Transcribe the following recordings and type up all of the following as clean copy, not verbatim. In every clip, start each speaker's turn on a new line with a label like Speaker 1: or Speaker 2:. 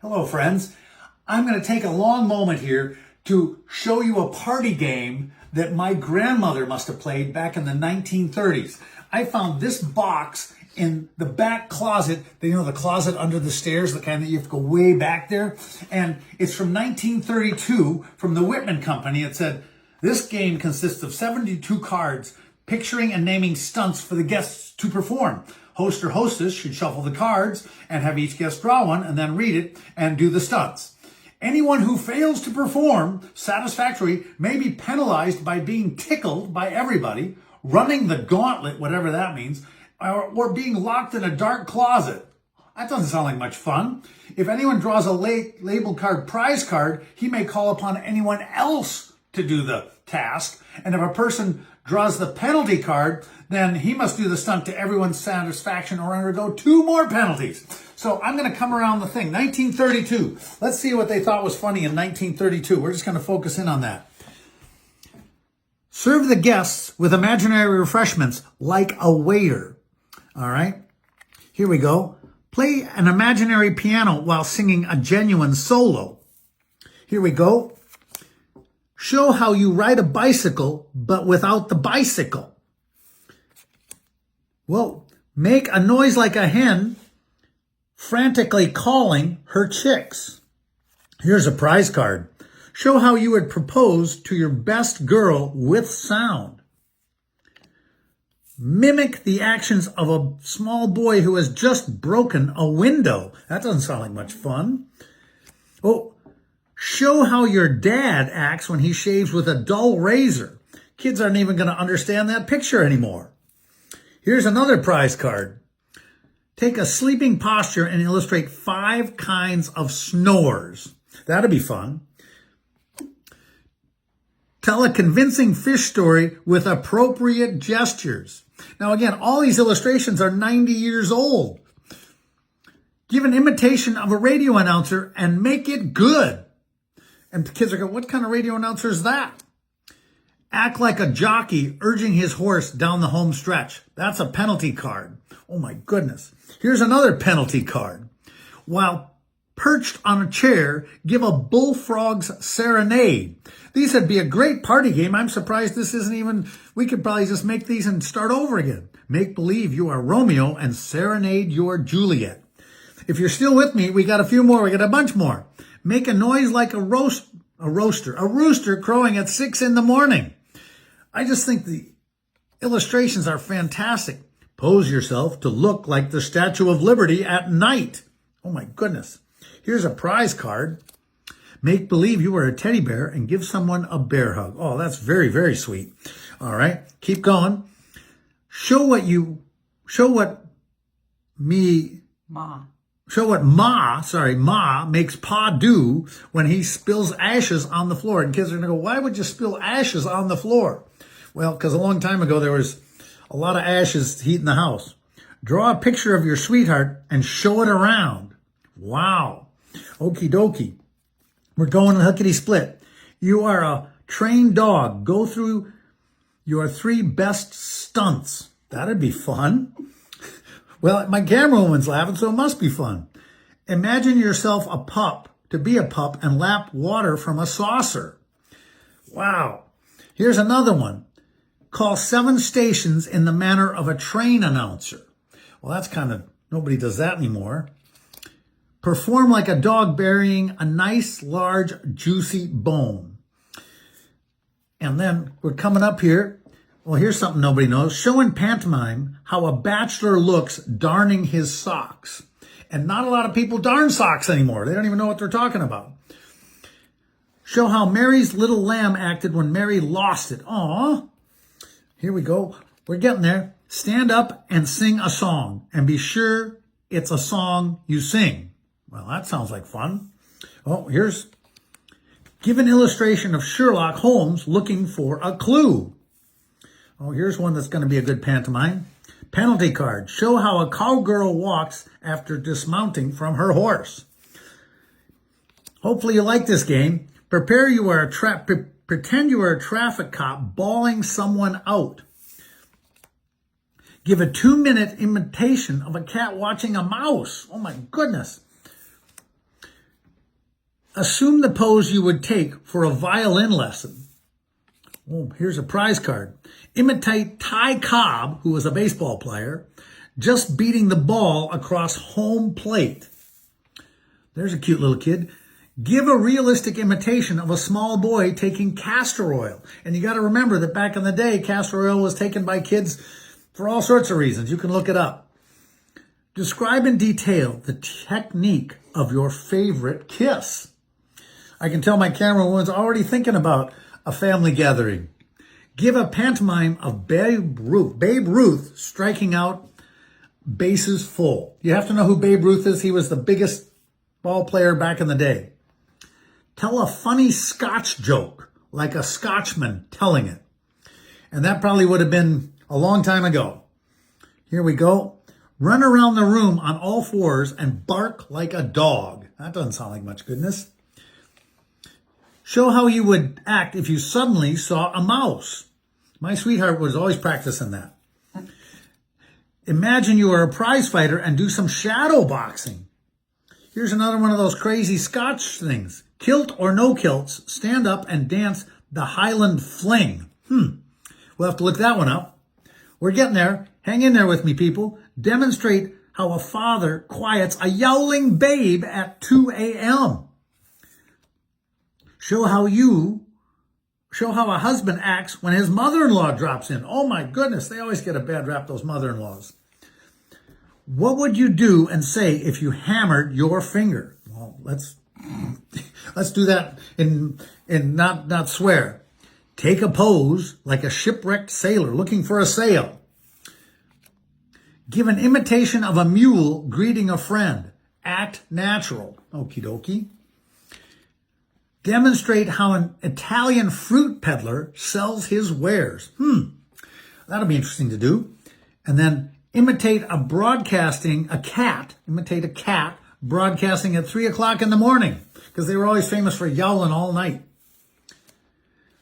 Speaker 1: Hello, friends. I'm going to take a long moment here to show you a party game that my grandmother must have played back in the 1930s. I found this box in the back closet, the closet under the stairs, the kind that you have to go way back there. And it's from 1932 from the Whitman Company. It said, this game consists of 72 cards, picturing and naming stunts for the guests to perform. Host or hostess should shuffle the cards and have each guest draw one and then read it and do the stunts. Anyone who fails to perform satisfactorily may be penalized by being tickled by everybody, running the gauntlet, whatever that means, or being locked in a dark closet. That doesn't sound like much fun. If anyone draws a labeled prize card, he may call upon anyone else to do the task. And if a person draws the penalty card, then he must do the stunt to everyone's satisfaction or undergo 2 more penalties. So I'm going to come around the thing. 1932. Let's see what they thought was funny in 1932. We're just going to focus in on that. Serve the guests with imaginary refreshments like a waiter. All right. Here we go. Play an imaginary piano while singing a genuine solo. Here we go. Show how you ride a bicycle, but without the bicycle. Well, make a noise like a hen frantically calling her chicks. Here's a prize card. Show how you would propose to your best girl with sound. Mimic the actions of a small boy who has just broken a window. That doesn't sound like much fun. Oh, show how your dad acts when he shaves with a dull razor. Kids aren't even going to understand that picture anymore. Here's another prize card. Take a sleeping posture and illustrate 5 kinds of snores. That'd be fun. Tell a convincing fish story with appropriate gestures. Now again, all these illustrations are 90 years old. Give an imitation of a radio announcer and make it good. And the kids are going, what kind of radio announcer is that? Act like a jockey urging his horse down the home stretch. That's a penalty card. Oh my goodness. Here's another penalty card. While perched on a chair, give a bullfrog's serenade. These would be a great party game. I'm surprised this isn't even, we could probably just make these and start over again. Make believe you are Romeo and serenade your Juliet. If you're still with me, we got a few more. We got a bunch more. Make a noise like a rooster crowing at 6 a.m. I just think the illustrations are fantastic. Pose yourself to look like the Statue of Liberty at night. Oh my goodness. Here's a prize card. Make believe you are a teddy bear and give someone a bear hug. Oh, that's very, very sweet. All right, keep going. Show what Ma makes Pa do when he spills ashes on the floor. And kids are going to go, why would you spill ashes on the floor? Well, because a long time ago, there was a lot of ashes heating the house. Draw a picture of your sweetheart and show it around. Wow. Okie dokie. We're going hookity split. You are a trained dog. Go through your 3 best stunts. That'd be fun. Well, my camera woman's laughing, so it must be fun. Imagine yourself to be a pup and lap water from a saucer. Wow. Here's another one. Call 7 stations in the manner of a train announcer. Well, that's nobody does that anymore. Perform like a dog burying a nice, large, juicy bone. And then we're coming up here. Well, here's something nobody knows. Show in pantomime how a bachelor looks darning his socks. And not a lot of people darn socks anymore. They don't even know what they're talking about. Show how Mary's little lamb acted when Mary lost it. Aww. Here we go. We're getting there. Stand up and sing a song. And be sure it's a song you sing. Well, that sounds like fun. Oh, give an illustration of Sherlock Holmes looking for a clue. Oh, here's one that's going to be a good pantomime. Penalty card. Show how a cowgirl walks after dismounting from her horse. Hopefully you like this game. Pretend you are a traffic cop bawling someone out. Give a 2-minute imitation of a cat watching a mouse. Oh my goodness. Assume the pose you would take for a violin lesson. Oh, here's a prize card. Imitate Ty Cobb, who was a baseball player, just beating the ball across home plate. There's a cute little kid. Give a realistic imitation of a small boy taking castor oil. And you got to remember that back in the day, castor oil was taken by kids for all sorts of reasons. You can look it up. Describe in detail the technique of your favorite kiss. I can tell my camerawoman's already thinking about a family gathering. Give a pantomime of Babe Ruth striking out bases full. You have to know who Babe Ruth is. He was the biggest ball player back in the day. Tell a funny Scotch joke, like a Scotchman telling it. And that probably would have been a long time ago. Here we go. Run around the room on all fours and bark like a dog. That doesn't sound like much goodness. Show how you would act if you suddenly saw a mouse. My sweetheart was always practicing that. Imagine you are a prize fighter and do some shadow boxing. Here's another one of those crazy Scotch things. Kilt or no kilts, stand up and dance the Highland Fling. We'll have to look that one up. We're getting there. Hang in there with me, people. Demonstrate how a father quiets a yowling babe at 2 a.m. Show how a husband acts when his mother-in-law drops in. Oh my goodness, they always get a bad rap, those mother-in-laws. What would you do and say if you hammered your finger? Well, let's do that and not swear. Take a pose like a shipwrecked sailor looking for a sail. Give an imitation of a mule greeting a friend. Act natural. Okie dokie. Demonstrate how an Italian fruit peddler sells his wares. That'll be interesting to do. And then imitate a cat broadcasting at 3 o'clock in the morning, because they were always famous for yowling all night.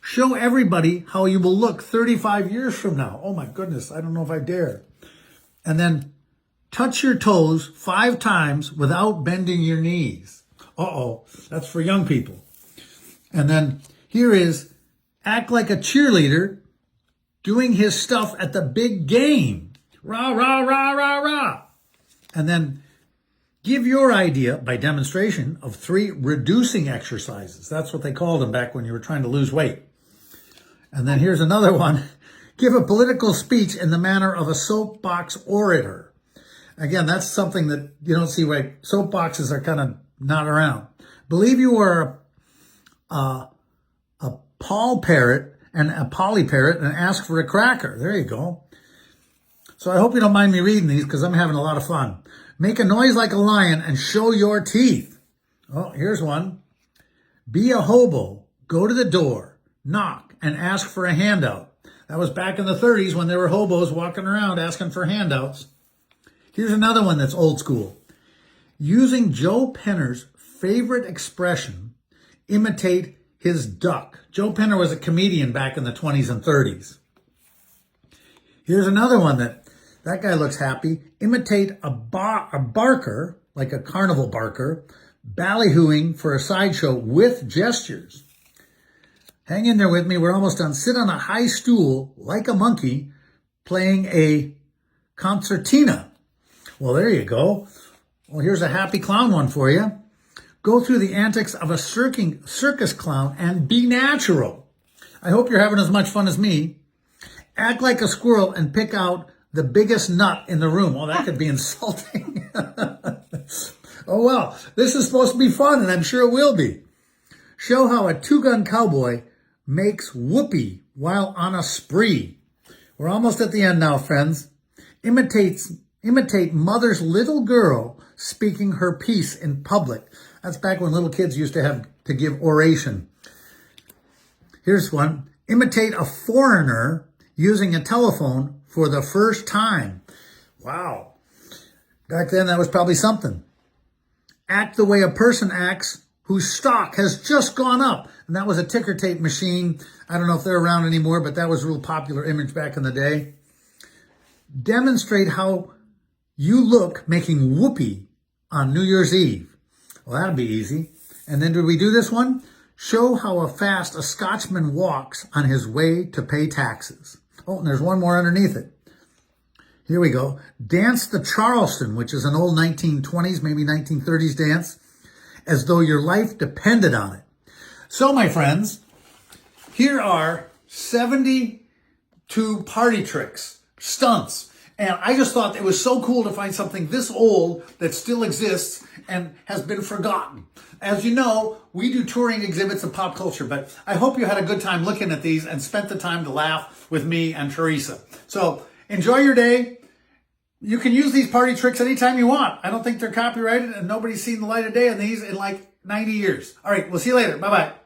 Speaker 1: Show everybody how you will look 35 years from now. Oh my goodness, I don't know if I dare. And then touch your toes 5 times without bending your knees. Uh-oh, that's for young people. And then here is act like a cheerleader doing his stuff at the big game. Rah, rah, rah, rah, rah. And then give your idea by demonstration of 3 reducing exercises. That's what they called them back when you were trying to lose weight. And then here's another one. Give a political speech in the manner of a soapbox orator. Again, that's something that you don't see, right? Soapboxes are kind of not around. Believe you are a Paul parrot and a Polly parrot and ask for a cracker. There you go. So I hope you don't mind me reading these because I'm having a lot of fun. Make a noise like a lion and show your teeth. Oh, here's one. Be a hobo. Go to the door, knock, and ask for a handout. That was back in the 30s when there were hobos walking around asking for handouts. Here's another one that's old school. Using Joe Penner's favorite expression, imitate his duck. Joe Penner was a comedian back in the 20s and 30s. Here's another one that guy looks happy. Imitate a barker, like a carnival barker, ballyhooing for a sideshow with gestures. Hang in there with me. We're almost done. Sit on a high stool like a monkey playing a concertina. Well, there you go. Well, here's a happy clown one for you. Go through the antics of a circus clown and be natural. I hope you're having as much fun as me. Act like a squirrel and pick out the biggest nut in the room. Well, that could be insulting. Oh, well, this is supposed to be fun, and I'm sure it will be. Show how a 2-gun cowboy makes whoopee while on a spree. We're almost at the end now, friends. Imitate mother's little girl speaking her piece in public. That's back when little kids used to have to give oration. Here's one. Imitate a foreigner using a telephone for the first time. Wow. Back then, that was probably something. Act the way a person acts whose stock has just gone up. And that was a ticker tape machine. I don't know if they're around anymore, but that was a real popular image back in the day. Demonstrate how you look making whoopee on New Year's Eve. Well, that'll be easy. And then did we do this one? Show how fast a Scotchman walks on his way to pay taxes. Oh, and there's one more underneath it. Here we go. Dance the Charleston, which is an old 1920s, maybe 1930s dance, as though your life depended on it. So, my friends, here are 72 party tricks, stunts. And I just thought it was so cool to find something this old that still exists and has been forgotten. As you know, we do touring exhibits of pop culture, but I hope you had a good time looking at these and spent the time to laugh with me and Teresa. So enjoy your day. You can use these party tricks anytime you want. I don't think they're copyrighted, and nobody's seen the light of day on these in like 90 years. All right, we'll see you later. Bye-bye.